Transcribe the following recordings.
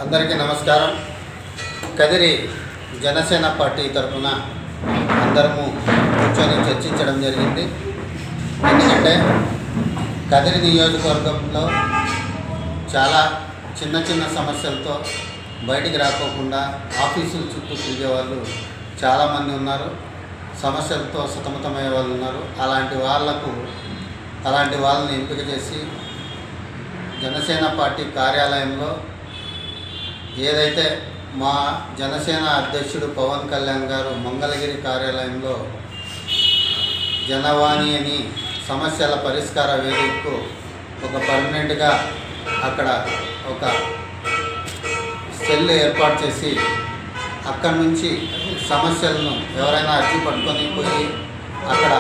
అందరికీ నమస్కారం. కదిరి జనసేన పార్టీ తరఫున అందరము కూర్చొని చర్చించడం జరిగింది. ఎందుకంటే కదిరి నియోజకవర్గంలో చాలా చిన్న చిన్న సమస్యలతో బయటికి రాకోకుండా ఆఫీసుల చుట్టూ తిరిగే వాళ్ళు చాలామంది ఉన్నారు. సమస్యలతో సతమతమయ్యే వాళ్ళు ఉన్నారు. అలాంటి వాళ్ళని ఎంపిక చేసి జనసేన పార్టీ కార్యాలయంలో ఏదైతే మా జనసేన అధ్యక్షుడు పవన్ కళ్యాణ్ గారు మంగళగిరి కార్యాలయంలో జనవాణి అని సమస్యల పరిష్కార వేదికకు ఒక పర్మనెంట్గా అక్కడ ఒక సెల్ ఏర్పాటు చేసి అక్కడి నుంచి సమస్యలను ఎవరైనా అర్జీ పట్టుకొని పోయి అక్కడ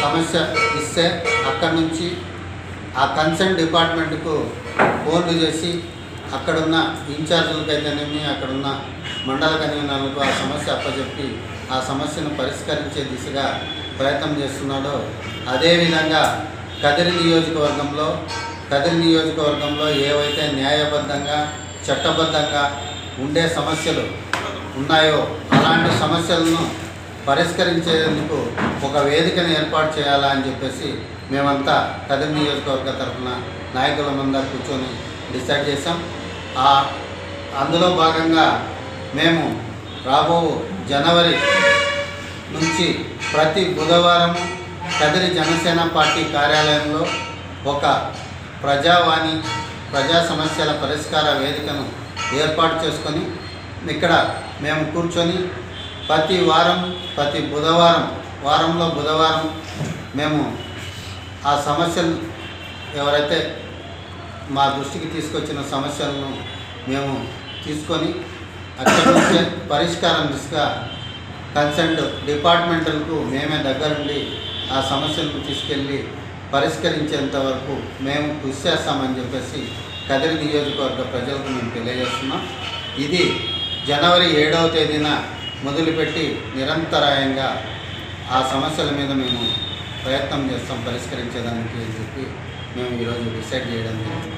సమస్య ఇస్తే అక్కడి నుంచి ఆ కన్సర్న్ డిపార్ట్మెంట్కు ఫోన్లు చేసి అక్కడున్న ఇన్ఛార్జీలకు అయితేనేమి అక్కడున్న మండల కన్వీనర్లకు ఆ సమస్య అప్పచెప్పి ఆ సమస్యను పరిష్కరించే దిశగా ప్రయత్నం చేస్తున్నాడో అదేవిధంగా కదిరి నియోజకవర్గంలో ఏవైతే న్యాయబద్ధంగా చట్టబద్ధంగా ఉండే సమస్యలు ఉన్నాయో అలాంటి సమస్యలను పరిష్కరించేందుకు ఒక వేదికను ఏర్పాటు చేయాలా అని చెప్పేసి మేమంతా కదిరి నియోజకవర్గ తరఫున నాయకులమంతా కూర్చొని డిసైడ్ చేసాం. అందులో భాగంగా మేము రాబో జనవరి నుంచి ప్రతి బుధవారము కదిరి జనసేన పార్టీ కార్యాలయంలో ఒక ప్రజావాణి ప్రజా సమస్యల పరిష్కార వేదికను ఏర్పాటు చేసుకొని ఇక్కడ మేము కూర్చొని ప్రతి వారంలో బుధవారం మేము ఆ సమస్యలు ఎవరైతే మా దృష్టికి తీసుకొచ్చిన సమస్యలను మేము తీసుకొని అక్కడి నుంచే పరిష్కారం దిశగా కన్సర్న్డ్ డిపార్ట్మెంట్లకు మేమే దగ్గరుండి ఆ సమస్యలను తీసుకెళ్ళి పరిష్కరించేంత వరకు మేము కృషి చేస్తామని చెప్పేసి కదిరి నియోజకవర్గ ప్రజలకు మేము తెలియజేస్తున్నాం. ఇది జనవరి 7వ తేదీన మొదలుపెట్టి నిరంతరాయంగా ఆ సమస్యల మీద మేము ప్రయత్నం చేస్తాం పరిష్కరించేదానికి అని చెప్పి మేము ఈరోజు డిసైడ్ చేయడం జరిగింది.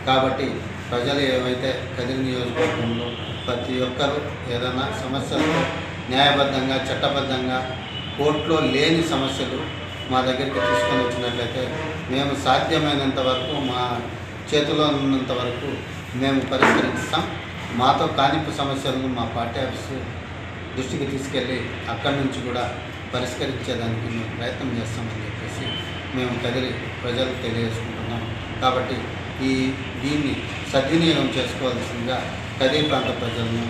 కాబట్టి ప్రజలు ఏవైతే కదిరి నియోజకవర్గంలో ప్రతి ఒక్కరూ ఏదైనా సమస్యలు న్యాయబద్ధంగా చట్టబద్ధంగా కోర్టులో లేని సమస్యలు మా దగ్గరికి తీసుకొని వచ్చినట్లయితే మేము సాధ్యమైనంత వరకు మా చేతిలో ఉన్నంత వరకు మేము పరిష్కరిస్తాం. మాతో కానిపు సమస్యలను మా పార్టీ ఆఫీసు దృష్టికి తీసుకెళ్ళి అక్కడి నుంచి కూడా పరిష్కరించేదానికి మేము ప్రయత్నం చేస్తామని చెప్పేసి మేము కదిరి ప్రజలకు తెలియజేసుకుంటున్నాం. కాబట్టి దీన్ని సద్వినియోగం చేసుకోవాల్సిందిగా కదిరి ప్రాంత ప్రజలను